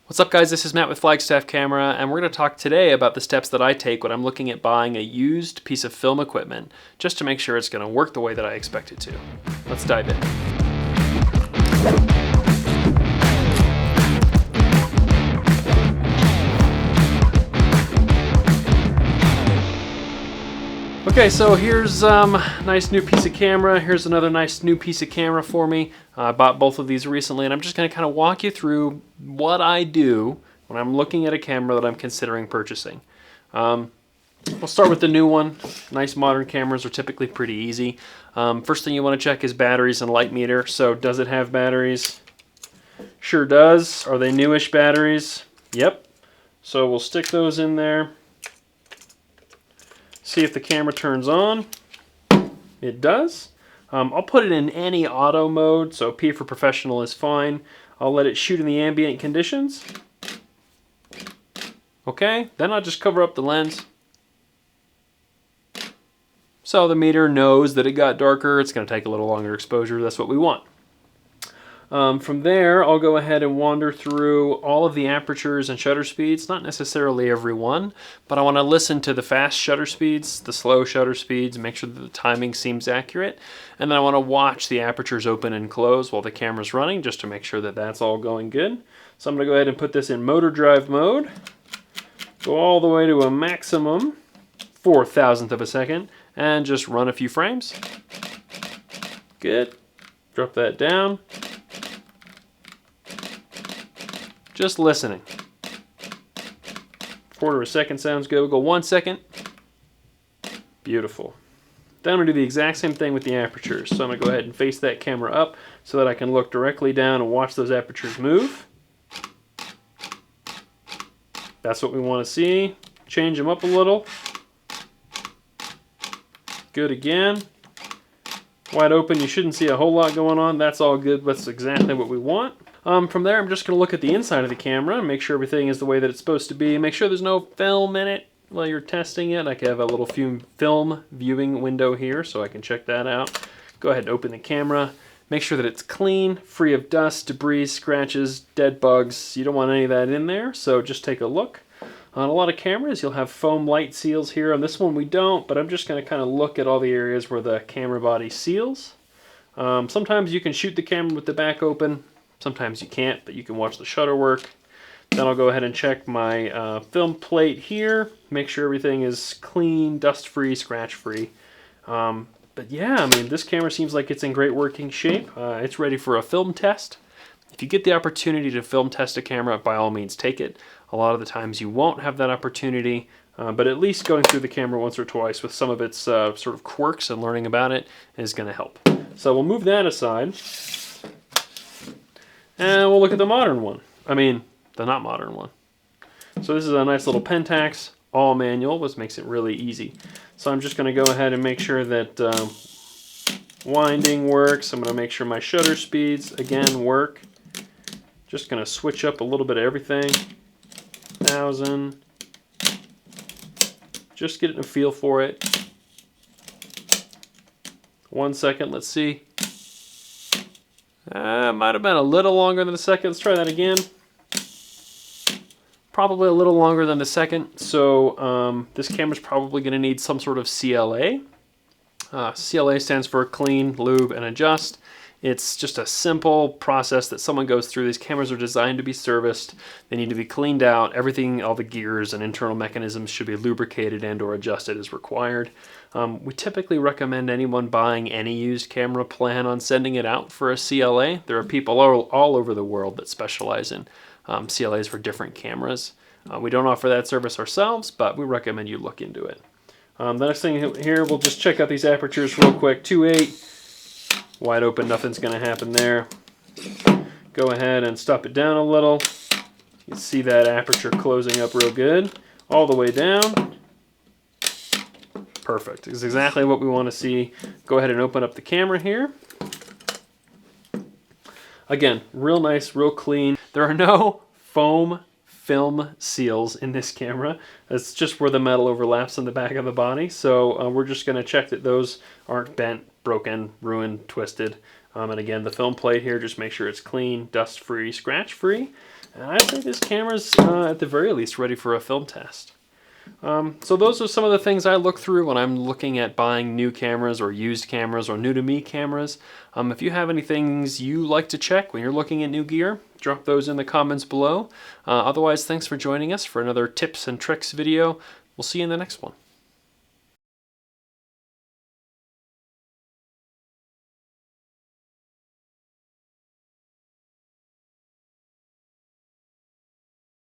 What's up, guys? This is Matt with Flagstaff Camera, and we're going to talk today about the steps that I take when I'm looking at buying a used piece of film equipment, just to make sure it's going to work the way that I expect it to. Let's dive in. Okay, so here's a nice new piece of camera. Here's another nice new piece of camera for me. I bought both of these recently, and I'm just going to kind of walk you through what I do when I'm looking at a camera that I'm considering purchasing. We'll start with the new one. Nice modern cameras are typically pretty easy. First thing you want to check is batteries and light meter. So does it have batteries? Sure does. Are they newish batteries? Yep. So we'll stick those in there. See if the camera turns on. It does. I'll put it in any auto mode, so P for professional is fine. I'll let it shoot in the ambient conditions. Okay, then I'll just cover up the lens. So the meter knows that it got darker. It's going to take a little longer exposure. That's what we want. From there, I'll go ahead and wander through all of the apertures and shutter speeds. Not necessarily every one, but I want to listen to the fast shutter speeds, the slow shutter speeds, make sure that the timing seems accurate. And then I want to watch the apertures open and close while the camera's running, just to make sure that that's all going good. So I'm going to go ahead and put this in motor drive mode. Go all the way to a maximum 4,000th of a second, and just run a few frames. Good. Drop that down. Just listening. Quarter of a second sounds good. We'll go 1 second. Beautiful. Then I'm going to do the exact same thing with the apertures. So I'm going to go ahead and face that camera up so that I can look directly down and watch those apertures move. That's what we want to see. Change them up a little. Good again. Wide open, you shouldn't see a whole lot going on. That's all good. That's exactly what we want. From there, I'm just going to look at the inside of the camera and make sure everything is the way that it's supposed to be. Make sure there's no film in it while you're testing it. I can have a little film viewing window here, so I can check that out. Go ahead and open the camera. Make sure that it's clean, free of dust, debris, scratches, dead bugs. You don't want any of that in there, so just take a look. On a lot of cameras, you'll have foam light seals here. On this one, we don't, but I'm just going to kind of look at all the areas where the camera body seals. Sometimes you can shoot the camera with the back open. Sometimes you can't, but you can watch the shutter work. Then I'll go ahead and check my film plate here. Make sure everything is clean, dust-free, scratch-free. But yeah, I mean, this camera seems like it's in great working shape. It's ready for a film test. If you get the opportunity to film test a camera, by all means take it. A lot of the times you won't have that opportunity, but at least going through the camera once or twice with some of its sort of quirks and learning about it is going to help. So we'll move that aside. And we'll look at the modern one. I mean, the not modern one. So this is a nice little Pentax, all manual, which makes it really easy. So I'm just going to go ahead and make sure that winding works. I'm going to make sure my shutter speeds, again, work. Just going to switch up a little bit of everything. 1,000. Just getting a feel for it. 1 second, let's see. Might have been a little longer than a second. Let's try that again. Probably a little longer than a second. So this camera's probably going to need some sort of CLA. CLA stands for Clean, Lube, and Adjust. It's just a simple process that someone goes through. These cameras are designed to be serviced. They need to be cleaned out. Everything, all the gears and internal mechanisms should be lubricated and or adjusted as required. We typically recommend anyone buying any used camera plan on sending it out for a CLA. There are people all over the world that specialize in CLAs for different cameras. We don't offer that service ourselves, but we recommend you look into it. The next thing here, we'll just check out these apertures real quick. 2.8. Wide open, nothing's going to happen there. Go ahead and stop it down a little. You can see that aperture closing up real good. All the way down. Perfect. This is exactly what we want to see. Go ahead and open up the camera here. Again, real nice, real clean. There are no foam film seals in this camera. That's just where the metal overlaps on the back of the body. So we're just going to check that those aren't bent, broken, ruined, twisted. And again, the film plate here, just make sure it's clean, dust-free, scratch-free. And I'd say this camera's at the very least ready for a film test. So those are some of the things I look through when I'm looking at buying new cameras or used cameras or new to me cameras. If you have any things you like to check when you're looking at new gear, drop those in the comments below. Otherwise, thanks for joining us for another tips and tricks video. We'll see you in the next one.